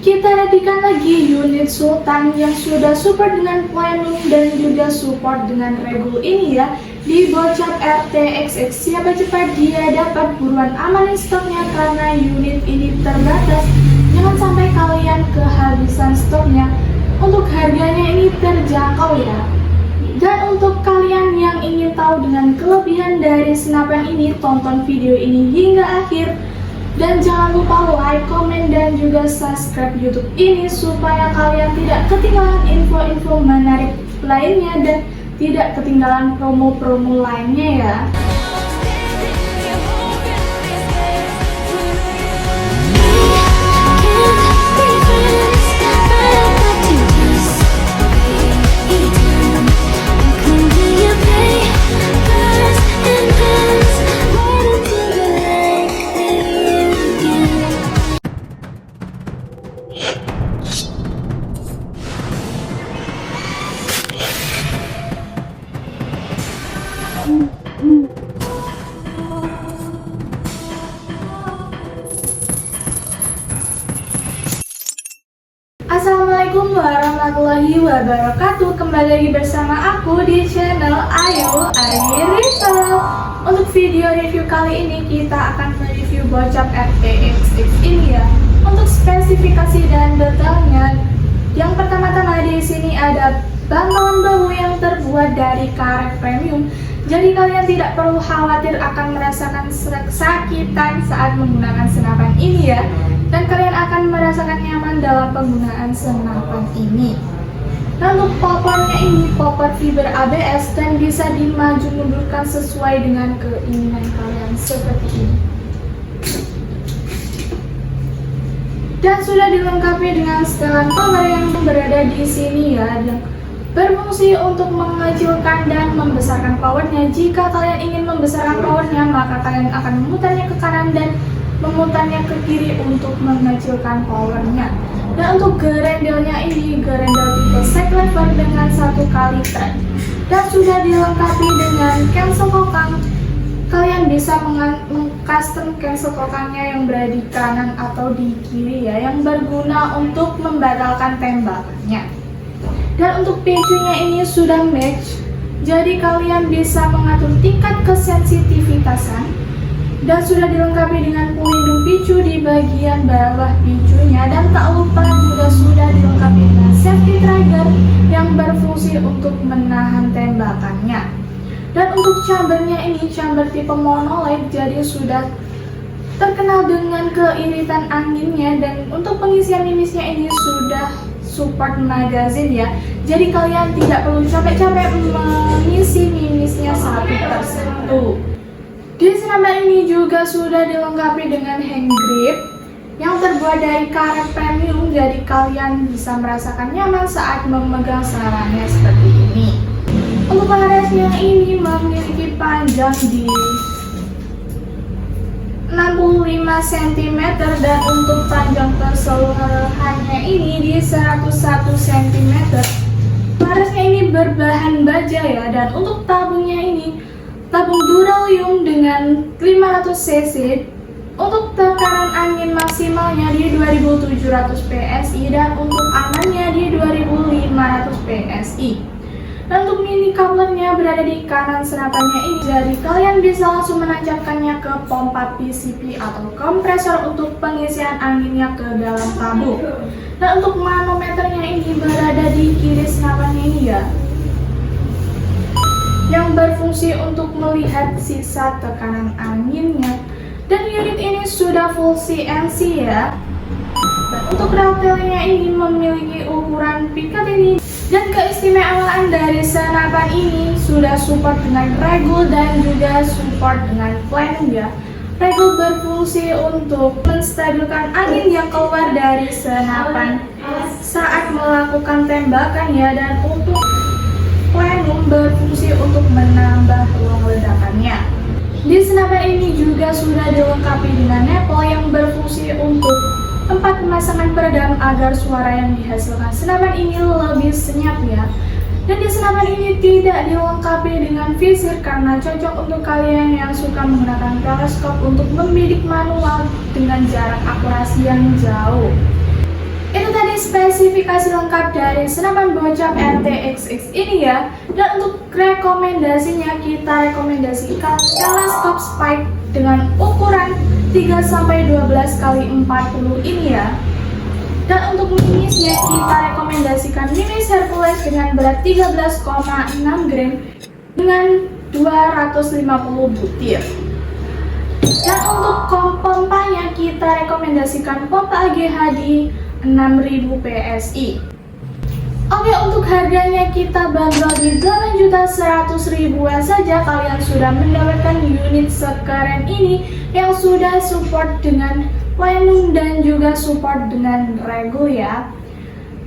Kita rapikan lagi unit Sultan yang sudah support dengan Plenum dan juga support dengan Regul ini ya. Di Bocap RTXX, siapa cepat dia dapat, buruan amanin stoknya karena unit ini terbatas. Jangan sampai kalian kehabisan stoknya. Untuk harganya ini terjangkau ya. Dan untuk kalian yang ingin tahu dengan kelebihan dari senapan ini, tonton video ini hingga akhir. Dan jangan lupa like, komen, dan juga subscribe YouTube ini supaya kalian tidak ketinggalan info-info menarik lainnya dan tidak ketinggalan promo-promo lainnya ya. Assalamualaikum warahmatullahi wabarakatuh. Kembali lagi bersama aku di channel Ayu Rifel. Untuk video review kali ini kita akan mereview Bocap RTXX ini ya. Untuk spesifikasi dan detailnya, yang pertama-tama di sini ada bantalan bahu yang terbuat dari karet premium. Jadi kalian tidak perlu khawatir akan merasakan kesakitan saat menggunakan senapan ini ya. Dan kalian akan merasakan nyaman dalam penggunaan senapan ini. Dan untuk poppernya ini popper fiber ABS dan bisa dimaju mundurkan sesuai dengan keinginan kalian seperti ini. Dan sudah dilengkapi dengan setelan power yang berada di sini ya, yang berfungsi untuk mengecilkan dan membesarkan powernya. Jika kalian ingin membesarkan powernya, maka kalian akan memutarnya ke kanan dan memutarnya ke kiri untuk mengecilkan powernya. Dan untuk gerendelnya ini gerendel tipe side lever dengan 1 kali thread dan sudah dilengkapi dengan cancel kokang. Kalian bisa mengcustom cancel kokangnya yang berada di kanan atau di kiri ya, yang berguna untuk membatalkan tembakannya. Dan untuk picunya ini sudah match, jadi kalian bisa mengatur tingkat kesensitivitasan. Dan sudah dilengkapi dengan pelindung picu di bagian bawah picunya. Dan tak lupa juga sudah dilengkapi dengan safety trigger yang berfungsi untuk menahan tembakannya. Dan untuk chambernya ini chamber tipe monolith, jadi sudah terkenal dengan keiritan anginnya. Dan untuk pengisian mimisnya ini sudah support magazine ya. Jadi kalian tidak perlu capek-capek mengisi mimisnya satu persatu. Di senapan ini juga sudah dilengkapi dengan hand grip yang terbuat dari karet premium, jadi kalian bisa merasakan nyaman saat memegang senapannya seperti ini. Untuk laresnya ini memiliki panjang di 65 cm dan untuk panjang keseluruhannya ini di 101 cm. Laresnya ini berbahan baja ya, dan untuk tabungnya ini tabung Duralium dengan 500 cc. Untuk tekanan angin maksimalnya di 2700 PSI dan untuk amannya di 2500 PSI. Dan untuk mini couplernya berada di kanan senapannya ini, jadi kalian bisa langsung menancapkannya ke pompa PCP atau kompresor untuk pengisian anginnya ke dalam tabung. Dan untuk manometernya ini berada di kiri senapannya ini ya, yang berfungsi untuk melihat sisa tekanan anginnya. Dan unit ini sudah full CNC ya. Dan untuk rautelnya ini memiliki ukuran piket ini. Dan keistimewaan dari senapan ini sudah support dengan Regul dan juga support dengan Plenum ya. Regul berfungsi untuk menstabilkan angin yang keluar dari senapan saat melakukan tembakan ya. Dan untuk Plenum berfungsi untuk menambah ruang ledakannya. Di senapan ini juga sudah dilengkapi dengan nipple yang berfungsi untuk tempat pemasangan peredam agar suara yang dihasilkan senapan ini lebih senyap ya. Dan di senapan ini tidak dilengkapi dengan visir karena cocok untuk kalian yang suka menggunakan teleskop untuk membidik manual dengan jarak akurasi yang jauh. It spesifikasi lengkap dari senapan bocap RTXX ini ya. Dan untuk rekomendasinya kita rekomendasikan teleskop Spike dengan ukuran 3-12 x 40 ini ya. Dan untuk minisnya kita rekomendasikan minis Hercules dengan berat 13,6 gram dengan 250 butir. Dan untuk pompanya kita rekomendasikan pompa AGH di 6000 PSI. Oke, untuk harganya kita bandrol di 8.100.000 saja. Kalian sudah mendapatkan unit sekeren ini yang sudah support dengan Plenum dan juga support dengan Rego ya.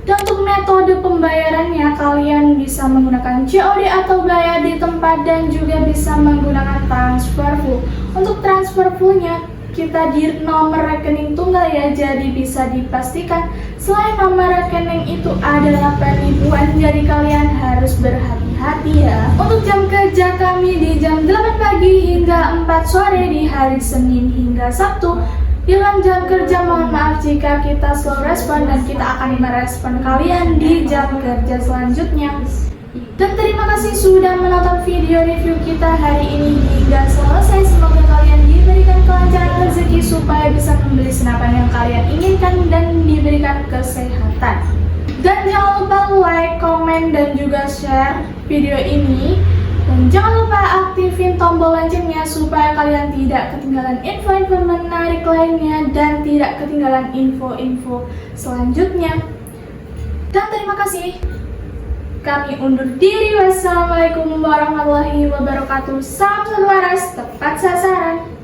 Dan untuk metode pembayarannya kalian bisa menggunakan COD atau bayar di tempat dan juga bisa menggunakan transfer full. Untuk transfer fullnya kita di nomor rekening tunggal ya, jadi bisa dipastikan selain nomor rekening itu adalah penipuan, jadi kalian harus berhati-hati ya. Untuk jam kerja kami di jam 8 pagi hingga 4 sore di hari Senin hingga Sabtu. Dengan jam kerja mohon maaf jika kita slow respon dan kita akan merespon kalian di jam kerja selanjutnya. Dan terima kasih sudah menonton video review kita hari ini hingga selesai. Semoga kalian diberikan kelancaran rezeki supaya bisa membeli senapan yang kalian inginkan dan diberikan kesehatan. Dan jangan lupa like, komen, dan juga share video ini. Dan jangan lupa aktifin tombol loncengnya supaya kalian tidak ketinggalan info-info menarik lainnya dan tidak ketinggalan info-info selanjutnya. Dan terima kasih. Kami undur diri. Wassalamualaikum warahmatullahi wabarakatuh. Salam satu waras, tepat sasaran.